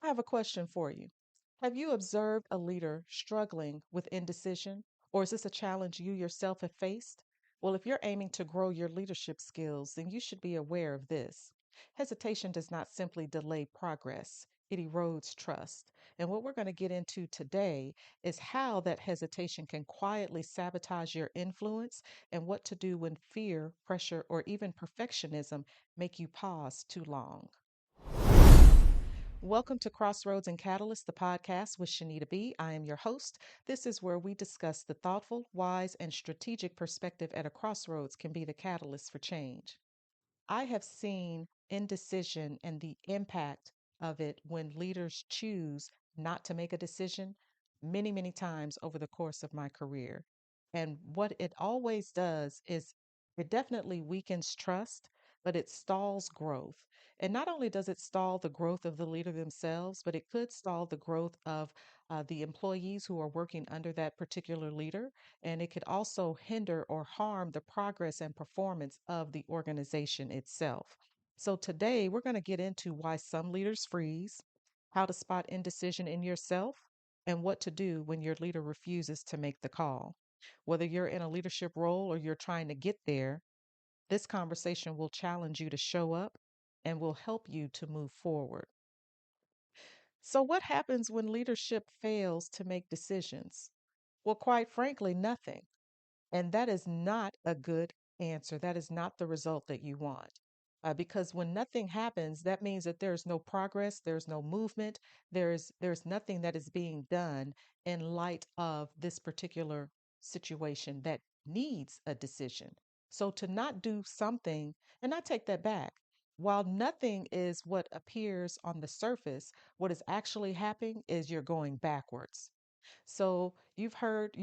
I have a question for you. Have you observed a leader struggling with indecision, or is this a challenge you yourself have faced? Well, if you're aiming to grow your leadership skills, then you should be aware of this. Hesitation does not simply delay progress, it erodes trust. And what we're going to get into today is how that hesitation can quietly sabotage your influence and what to do when fear, pressure, or even perfectionism make you pause too long. Welcome to Crossroads and Catalyst, the podcast with Shanita B. I am your host. This is where we discuss the thoughtful, wise, and strategic perspective at a crossroads can be the catalyst for change. I have seen indecision and the impact of it when leaders choose not to make a decision many, many times over the course of my career. And what it always does is it definitely weakens trust, but it stalls growth. And not only does it stall the growth of the leader themselves, but it could stall the growth of the employees who are working under that particular leader. And it could also hinder or harm the progress and performance of the organization itself. So, today we're going to get into why some leaders freeze, how to spot indecision in yourself, and what to do when your leader refuses to make the call. Whether you're in a leadership role or you're trying to get there, this conversation will challenge you to show up and will help you to move forward. So, what happens when leadership fails to make decisions? Well, quite frankly, nothing. And that is not a good answer. That is not the result that you want. Because when nothing happens, that means that there's no progress, there's no movement, there's nothing that is being done in light of this particular situation that needs a decision. So to not do something, and I take that back. While nothing is what appears on the surface, what is actually happening is you're going backwards. So you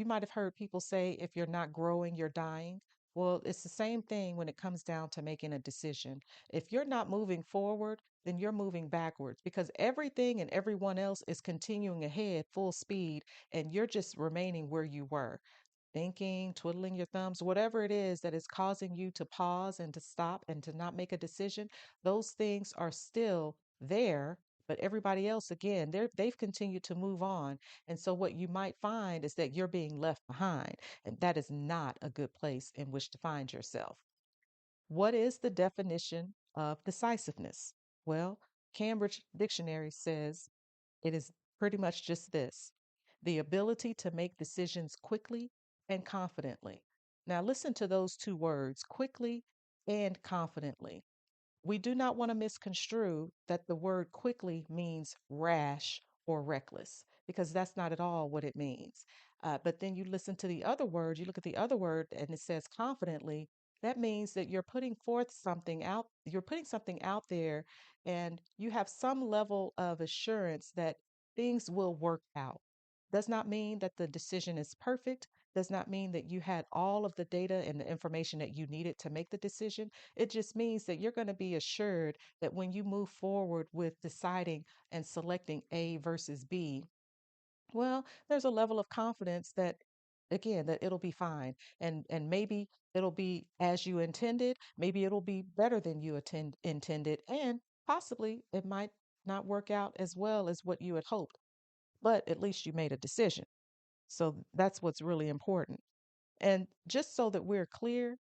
might have heard people say, if you're not growing, you're dying. Well, it's the same thing when it comes down to making a decision. If you're not moving forward, then you're moving backwards because everything and everyone else is continuing ahead full speed and you're just remaining where you were thinking, twiddling your thumbs, whatever it is that is causing you to pause and to stop and to not make a decision, those things are still there. But everybody else, again, they've continued to move on. And so what you might find is that you're being left behind. And that is not a good place in which to find yourself. What is the definition of decisiveness? Well, Cambridge Dictionary says it is pretty much just this: the ability to make decisions quickly and confidently. Now, listen to those two words: quickly and confidently. We do not want to misconstrue that the word quickly means rash or reckless, because that's not at all what it means. But then you listen to the other word, you look at the other word, and it says confidently. That means that you're putting something out there, and you have some level of assurance that things will work out. Does not mean that the decision is perfect, does not mean that you had all of the data and the information that you needed to make the decision. It just means that you're going to be assured that when you move forward with deciding and selecting A versus B, well, there's a level of confidence that again that it'll be fine, and maybe it'll be as you intended, maybe it'll be better than you intended, and possibly it might not work out as well as what you had hoped, but at least you made a decision. So that's what's really important. And just so that we're clear,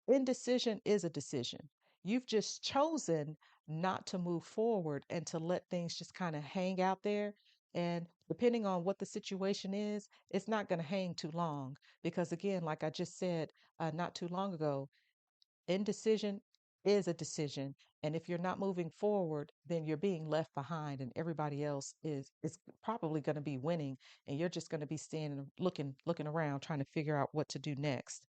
indecision is a decision. You've just chosen not to move forward and to let things just kind of hang out there. And depending on what the situation is, it's not going to hang too long. Because, again, like I just said not too long ago, indecision is a decision. And if you're not moving forward, then you're being left behind, and everybody else is probably going to be winning. And you're just going to be standing, looking around, trying to figure out what to do next.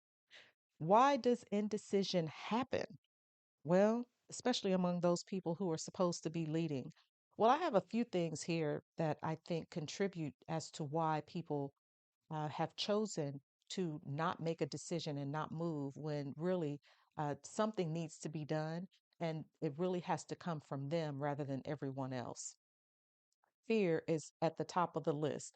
Why does indecision happen? Well, especially among those people who are supposed to be leading. Well, I have a few things here that I think contribute as to why people have chosen to not make a decision and not move when really something needs to be done, and it really has to come from them rather than everyone else. Fear is at the top of the list.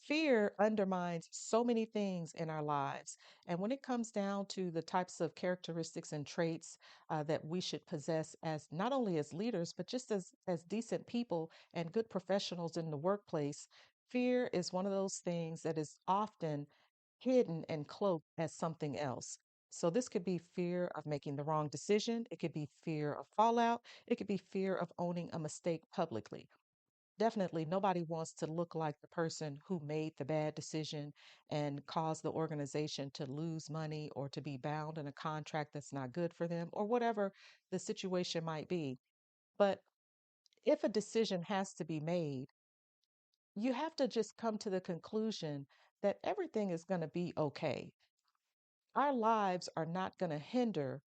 Fear undermines so many things in our lives. And when it comes down to the types of characteristics and traits that we should possess as not only as leaders, but just as decent people and good professionals in the workplace, fear is one of those things that is often hidden and cloaked as something else. So, this could be fear of making the wrong decision. It could be fear of fallout. It could be fear of owning a mistake publicly. Definitely, nobody wants to look like the person who made the bad decision and caused the organization to lose money or to be bound in a contract that's not good for them or whatever the situation might be. But if a decision has to be made, you have to just come to the conclusion that everything is going to be okay. Our lives are not going to hinder.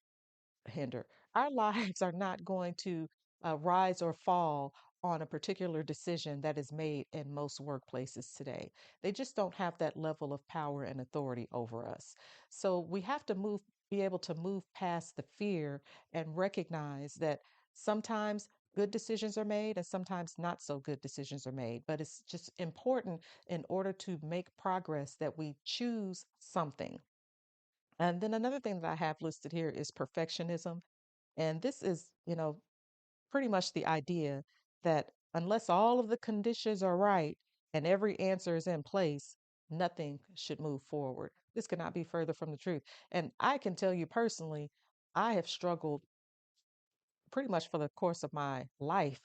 Our lives are not going to rise or fall on a particular decision that is made in most workplaces today. They just don't have that level of power and authority over us. So we have to be able to move past the fear and recognize that sometimes good decisions are made and sometimes not so good decisions are made. But it's just important in order to make progress that we choose something. And then another thing that I have listed here is perfectionism. And this is, pretty much the idea that unless all of the conditions are right and every answer is in place, nothing should move forward. This could not be further from the truth. And I can tell you personally, I have struggled pretty much for the course of my life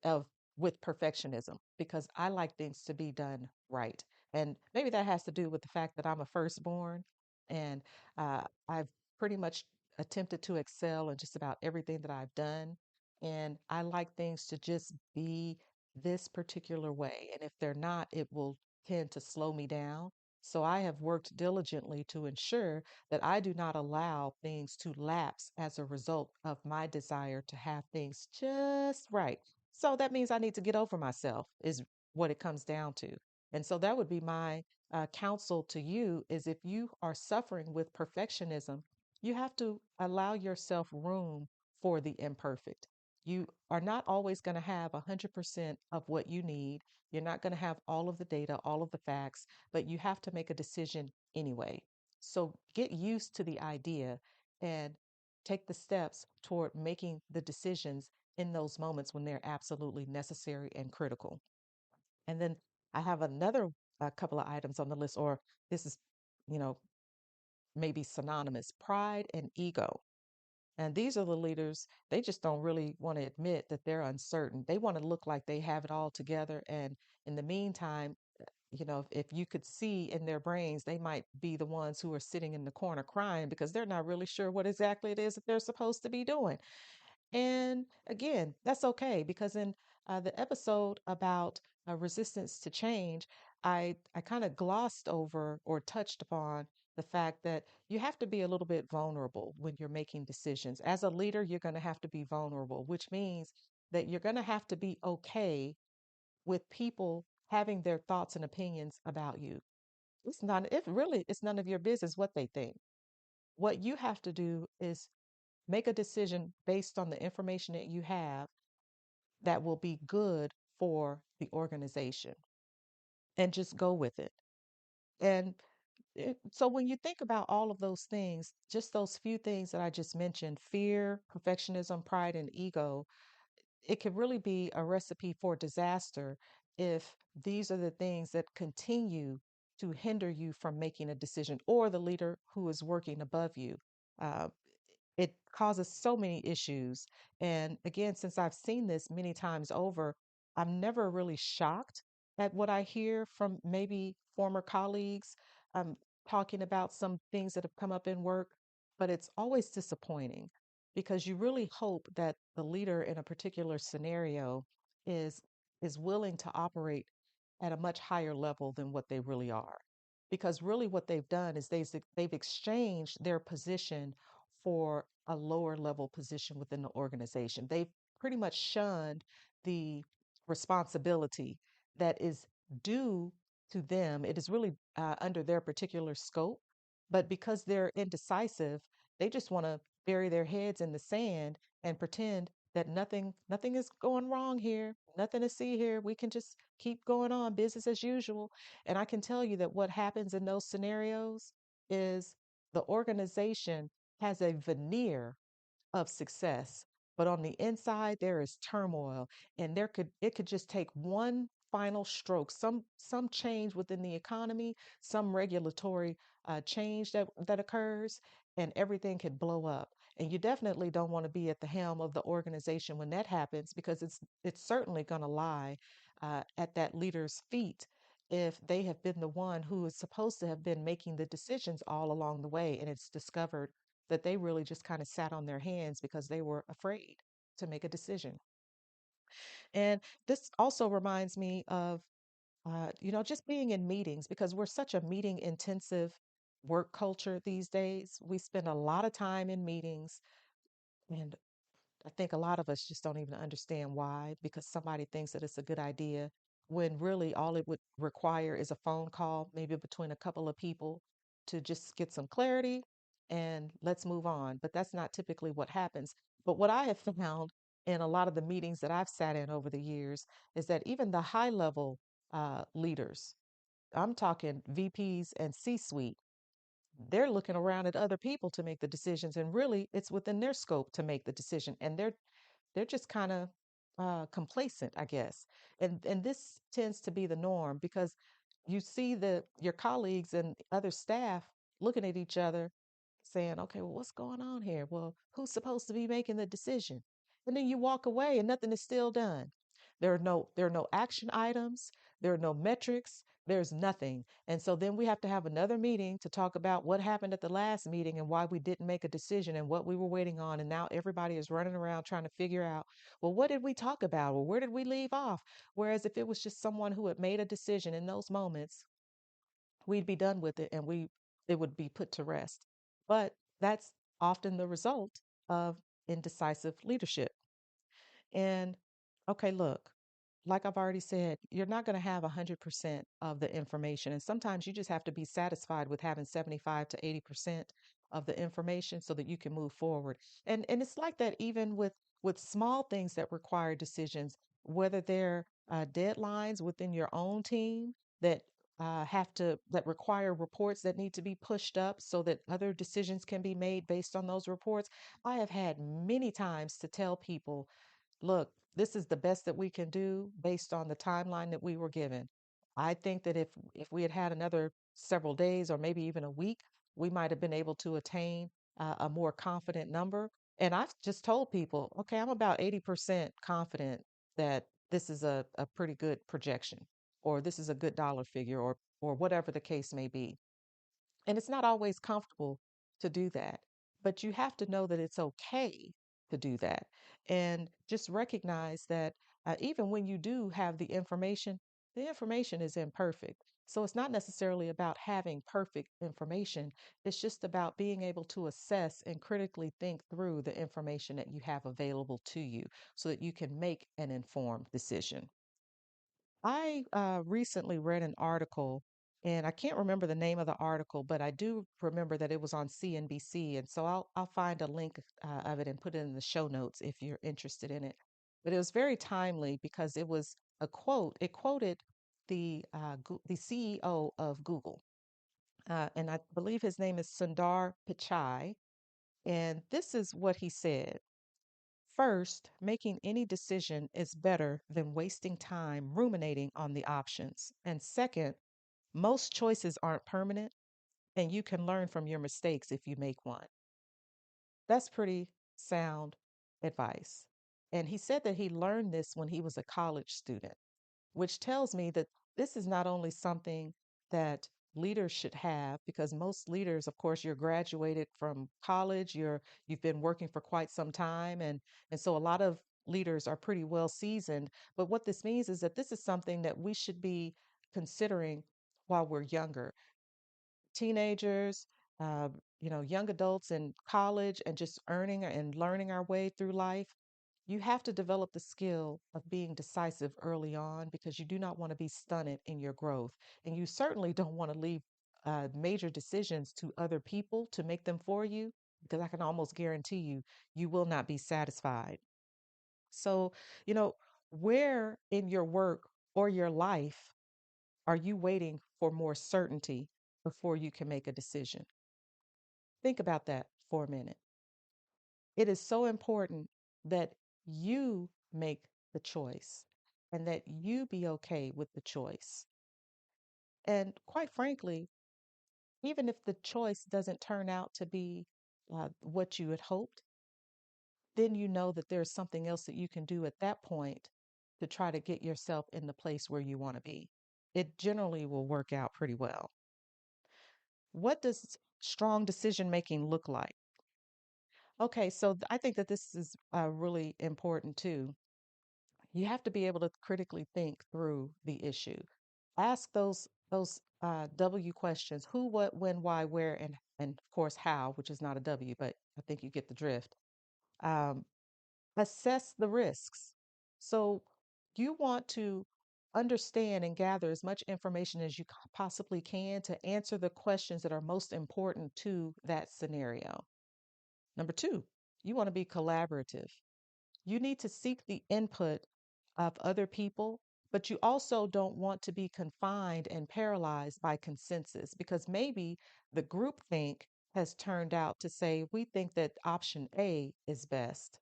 of with perfectionism because I like things to be done right. And maybe that has to do with the fact that I'm a firstborn and I've pretty much attempted to excel in just about everything that I've done. And I like things to just be this particular way. And if they're not, it will tend to slow me down. So I have worked diligently to ensure that I do not allow things to lapse as a result of my desire to have things just right. So that means I need to get over myself, is what it comes down to. And so that would be my counsel to you is if you are suffering with perfectionism, you have to allow yourself room for the imperfect. You are not always going to have 100% of what you need. You're not going to have all of the data, all of the facts, but you have to make a decision anyway. So get used to the idea and take the steps toward making the decisions in those moments when they're absolutely necessary and critical. And then I have another couple of items on the list, or this is, you know, maybe synonymous pride and ego. And these are the leaders, they just don't really want to admit that they're uncertain. They want to look like they have it all together. And in the meantime, if you could see in their brains, they might be the ones who are sitting in the corner crying because they're not really sure what exactly it is that they're supposed to be doing. And again, that's okay because in the episode about resistance to change, I kind of glossed over or touched upon the fact that you have to be a little bit vulnerable when you're making decisions. As a leader, you're going to have to be vulnerable, which means that you're going to have to be okay with people having their thoughts and opinions about you. It's none of your business what they think. What you have to do is make a decision based on the information that you have that will be good for the organization and just go with it. And so when you think about all of those things, just those few things that I just mentioned fear, perfectionism, pride, and ego it could really be a recipe for disaster if these are the things that continue to hinder you from making a decision or the leader who is working above you. Uh, it causes so many issues. And again, since I've seen this many times over, I'm never really shocked at what I hear from maybe former colleagues um, talking about some things that have come up in work, but it's always disappointing because you really hope that the leader in a particular scenario is is willing to operate at a much higher level than what they really are. Because really what they've done is they've exchanged their position for a lower level position within the organization. They've pretty much shunned the responsibility that is due to them. It is really under their particular scope. But because they're indecisive, they just want to bury their heads in the sand and pretend that nothing is going wrong here, nothing to see here. We can just keep going on, business as usual. And I can tell you that what happens in those scenarios is the organization has a veneer of success, but on the inside there is turmoil, and it could just take one final stroke, some change within the economy, some regulatory change that occurs, and everything could blow up. And you definitely don't want to be at the helm of the organization when that happens, because it's certainly going to lie at that leader's feet if they have been the one who is supposed to have been making the decisions all along the way, and it's discovered that they really just kind of sat on their hands because they were afraid to make a decision. And this also reminds me of, just being in meetings, because we're such a meeting intensive work culture these days. We spend a lot of time in meetings, and I think a lot of us just don't even understand why, because somebody thinks that it's a good idea when really all it would require is a phone call, maybe between a couple of people, to just get some clarity and let's move on. But that's not typically what happens. But what I have found in a lot of the meetings that I've sat in over the years is that even the high level leaders, I'm talking VPs and C suite, they're looking around at other people to make the decisions, and really it's within their scope to make the decision, and they're just kind of complacent, I guess. And this tends to be the norm, because you see your colleagues and other staff looking at each other saying, okay, well, what's going on here? Well, who's supposed to be making the decision? And then you walk away and nothing is still done. There are no action items, there are no metrics, there's nothing. And so then we have to have another meeting to talk about what happened at the last meeting and why we didn't make a decision and what we were waiting on. And now everybody is running around trying to figure out, well, what did we talk about? Well, where did we leave off? Whereas if it was just someone who had made a decision in those moments, we'd be done with it, and we it would be put to rest. But that's often the result of indecisive leadership. And okay, look, like I've already said, you're not going to have 100% of the information. And sometimes you just have to be satisfied with having 75 to 80% of the information so that you can move forward. And it's like that even with small things that require decisions, whether they're deadlines within your own team that that require reports that need to be pushed up so that other decisions can be made based on those reports. I have had many times to tell people, look, this is the best that we can do based on the timeline that we were given. I think that if we had had another several days or maybe even a week, we might have been able to attain a more confident number. And I've just told people, okay, I'm about 80% confident that this is a pretty good projection, or this is a good dollar figure, or whatever the case may be. And it's not always comfortable to do that, but you have to know that it's okay to do that. And just recognize that even when you do have the information is imperfect. So it's not necessarily about having perfect information. It's just about being able to assess and critically think through the information that you have available to you so that you can make an informed decision. I recently read an article, and I can't remember the name of the article, but I do remember that it was on CNBC, and so I'll find a link of it and put it in the show notes if you're interested in it. But it was very timely because it was a quote. It quoted the CEO of Google, and I believe his name is Sundar Pichai, and this is what he said. First, making any decision is better than wasting time ruminating on the options. And second, most choices aren't permanent, and you can learn from your mistakes if you make one. That's pretty sound advice. And he said that he learned this when he was a college student, which tells me that this is not only something that leaders should have, because most leaders, of course, you're graduated from college, you've been working for quite some time, and so a lot of leaders are pretty well seasoned. But what this means is that this is something that we should be considering while we're younger, teenagers, uh, young adults in college, and just earning and learning our way through life. You have to develop the skill of being decisive early on, because you do not want to be stunted in your growth. And you certainly don't want to leave major decisions to other people to make them for you, because I can almost guarantee you, you will not be satisfied. So, you know, where in your work or your life are you waiting for more certainty before you can make a decision? Think about that for a minute. It is so important that you make the choice and that you be okay with the choice. And quite frankly, even if the choice doesn't turn out to be what you had hoped, then you know that there's something else that you can do at that point to try to get yourself in the place where you want to be. It generally will work out pretty well. What does strong decision making look like? Okay, so I think that this is really important too. You have to be able to critically think through the issue. Ask those W questions: who, what, when, why, where, and of course how, which is not a W, but I think you get the drift. Um, Assess the risks. So you want to understand and gather as much information as you possibly can to answer the questions that are most important to that scenario. Number two, you want to be collaborative. You need to seek the input of other people, but you also don't want to be confined and paralyzed by consensus because maybe the groupthink has turned out to say, we think that option A is best.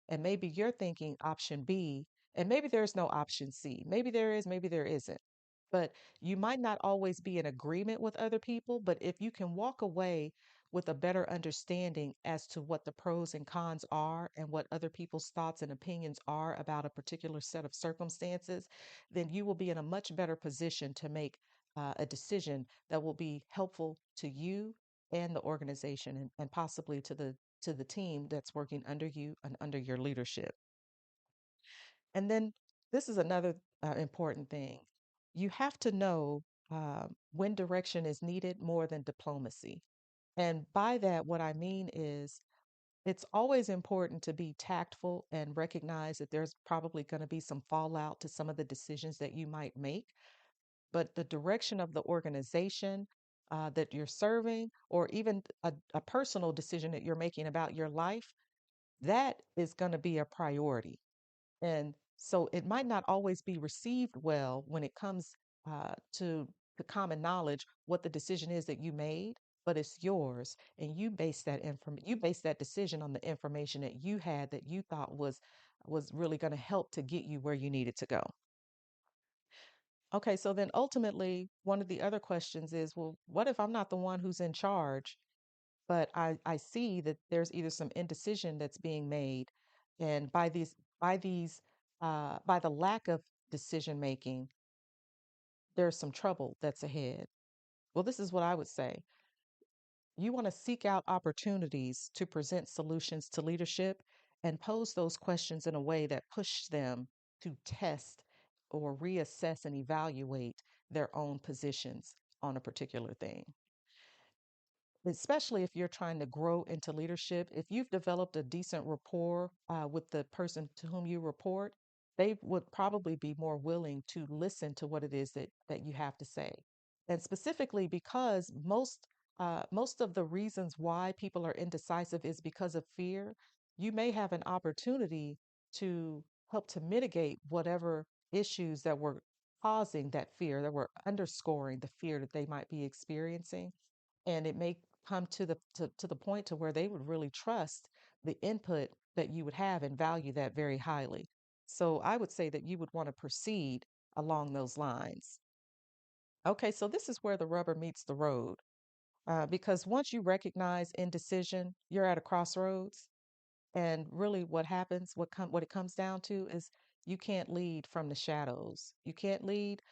And maybe you're thinking option B, and maybe there's no option C. Maybe there is, maybe there isn't. But you might not always be in agreement with other people, but if you can walk away with a better understanding as to what the pros and cons are and what other people's thoughts and opinions are about a particular set of circumstances, then you will be in a much better position to make a decision that will be helpful to you and the organization and possibly to the team that's working under you and under your leadership. And then this is another important thing. You have to know when direction is needed more than diplomacy. And by that, what I mean is it's always important to be tactful and recognize that there's probably going to be some fallout to some of the decisions that you might make. But the direction of the organization that you're serving, or even a personal decision that you're making about your life, that is going to be a priority. And so it might not always be received well when it comes to the common knowledge what the decision is that you made, but it's yours, and you base that decision on the information that you had that you thought was really going to help to get you where you needed to go. Okay, so then ultimately, one of the other questions is, well, what if I'm not the one who's in charge? But I see that there's either some indecision that's being made, and by the lack of decision making, there's some trouble that's ahead. Well, this is what I would say. You want to seek out opportunities to present solutions to leadership and pose those questions in a way that push them to test or reassess and evaluate their own positions on a particular thing. Especially if you're trying to grow into leadership, if you've developed a decent rapport with the person to whom you report, they would probably be more willing to listen to what it is that you have to say. And specifically because most of the reasons why people are indecisive is because of fear, you may have an opportunity to help to mitigate whatever issues that were causing that fear, that were underscoring the fear that they might be experiencing. And it may come to the point to where they would really trust the input that you would have and value that very highly. So I would say that you would want to proceed along those lines. Okay, so this is where the rubber meets the road. Because once you recognize indecision, you're at a crossroads. And really, what happens, what it comes down to is you can't lead from the shadows. You can't lead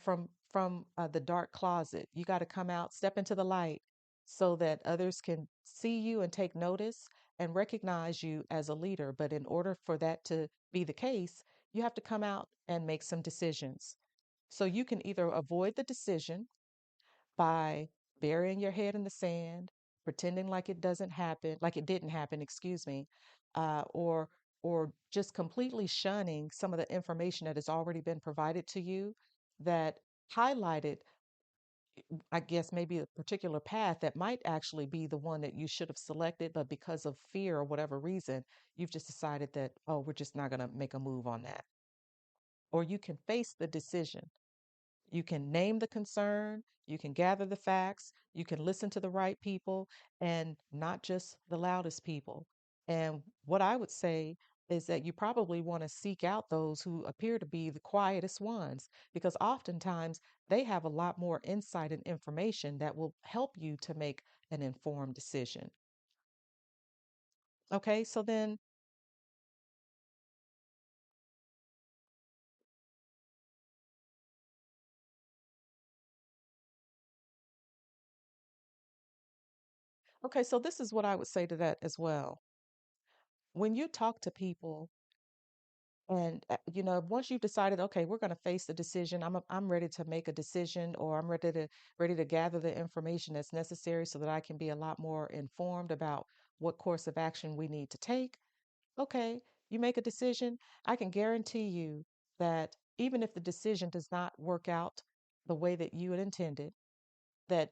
from the dark closet. You got to come out, step into the light, so that others can see you and take notice and recognize you as a leader. But in order for that to be the case, you have to come out and make some decisions. So you can either avoid the decision by burying your head in the sand, pretending like it doesn't happen, like it didn't happen, excuse me, or just completely shunning some of the information that has already been provided to you that highlighted I guess maybe a particular path that might actually be the one that you should have selected, but because of fear or whatever reason, you've just decided that, oh, we're just not going to make a move on that. Or you can face the decision. You can name the concern, you can gather the facts, you can listen to the right people and not just the loudest people. And what I would say is that you probably want to seek out those who appear to be the quietest ones because oftentimes they have a lot more insight and information that will help you to make an informed decision. Okay, so then, okay, so this is what I would say to that as well. When you talk to people, and once you've decided, okay, we're going to face the decision. I'm ready to make a decision, or I'm ready to gather the information that's necessary so that I can be a lot more informed about what course of action we need to take. Okay, you make a decision. I can guarantee you that even if the decision does not work out the way that you had intended, that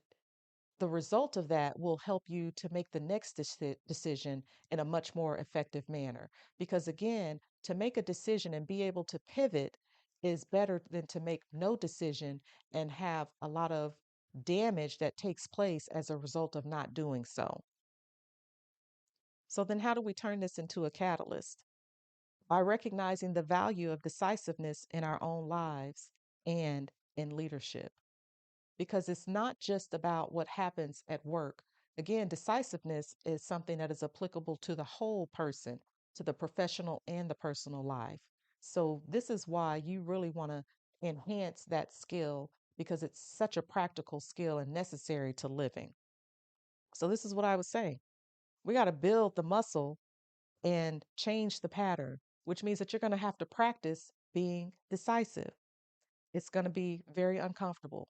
the result of that will help you to make the next decision in a much more effective manner. Because again, to make a decision and be able to pivot is better than to make no decision and have a lot of damage that takes place as a result of not doing so. So, then how do we turn this into a catalyst? By recognizing the value of decisiveness in our own lives and in leadership, because it's not just about what happens at work. Again, decisiveness is something that is applicable to the whole person, to the professional and the personal life. So, this is why you really want to enhance that skill because it's such a practical skill and necessary to living. So, this is what I would say. We got to build the muscle and change the pattern, which means that you're going to have to practice being decisive. It's going to be very uncomfortable,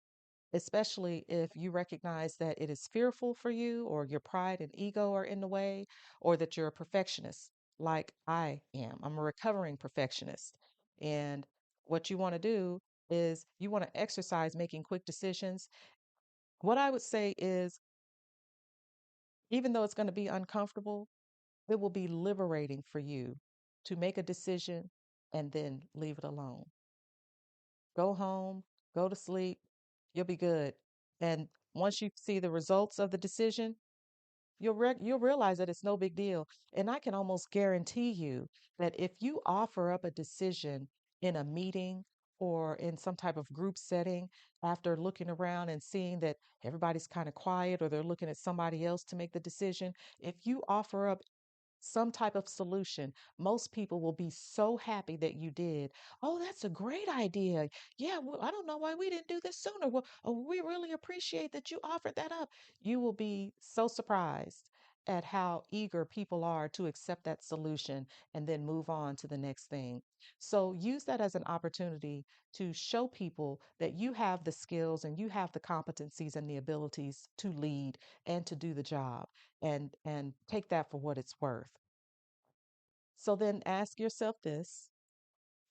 especially if you recognize that it is fearful for you, or your pride and ego are in the way, or that you're a perfectionist, like I am. I'm a recovering perfectionist. And what you want to do is you want to exercise making quick decisions. What I would say is, even though it's going to be uncomfortable, it will be liberating for you to make a decision and then leave it alone. Go home, go to sleep, you'll be good. And once you see the results of the decision, you'll realize that it's no big deal. And I can almost guarantee you that if you offer up a decision in a meeting or in some type of group setting after looking around and seeing that everybody's kind of quiet or they're looking at somebody else to make the decision, if you offer up some type of solution, most people will be so happy that you did. Oh, that's a great idea. Yeah, well, I don't know why we didn't do this sooner. Well, oh, we really appreciate that you offered that up. You will be so surprised at how eager people are to accept that solution and then move on to the next thing. So use that as an opportunity to show people that you have the skills and you have the competencies and the abilities to lead and to do the job, and take that for what it's worth. So then ask yourself this: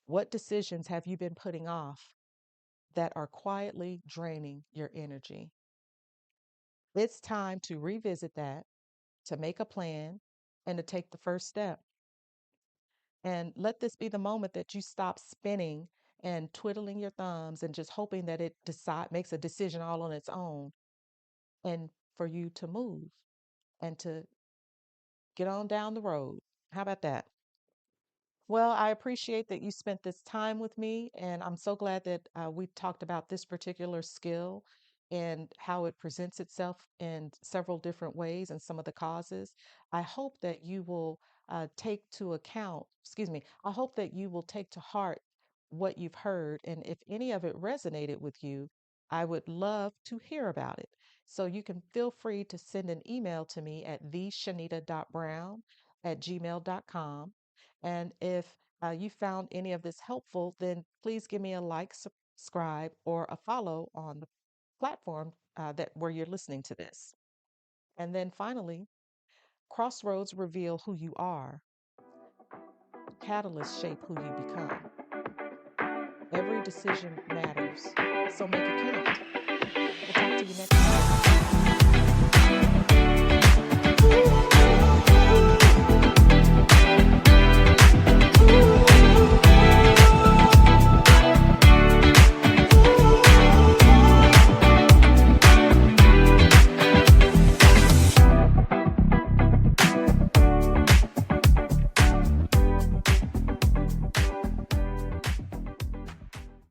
what decisions have you been putting off that are quietly draining your energy? It's time to revisit that, to make a plan, and to take the first step. And let this be the moment that you stop spinning and twiddling your thumbs and just hoping that it makes a decision all on its own, and for you to move and to get on down the road. How about that? Well, I appreciate that you spent this time with me, and I'm so glad that we talked about this particular skill and how it presents itself in several different ways and some of the causes. I hope that you will take to account, excuse me, I hope that you will take to heart what you've heard. And if any of it resonated with you, I would love to hear about it. So you can feel free to send an email to me at theshanita.brown@gmail.com. And if you found any of this helpful, then please give me a like, subscribe, or a follow on the platform that where you're listening to this. And then finally, crossroads reveal who you are. Catalysts shape who you become. Every decision matters, so make it count. We'll talk to you next time.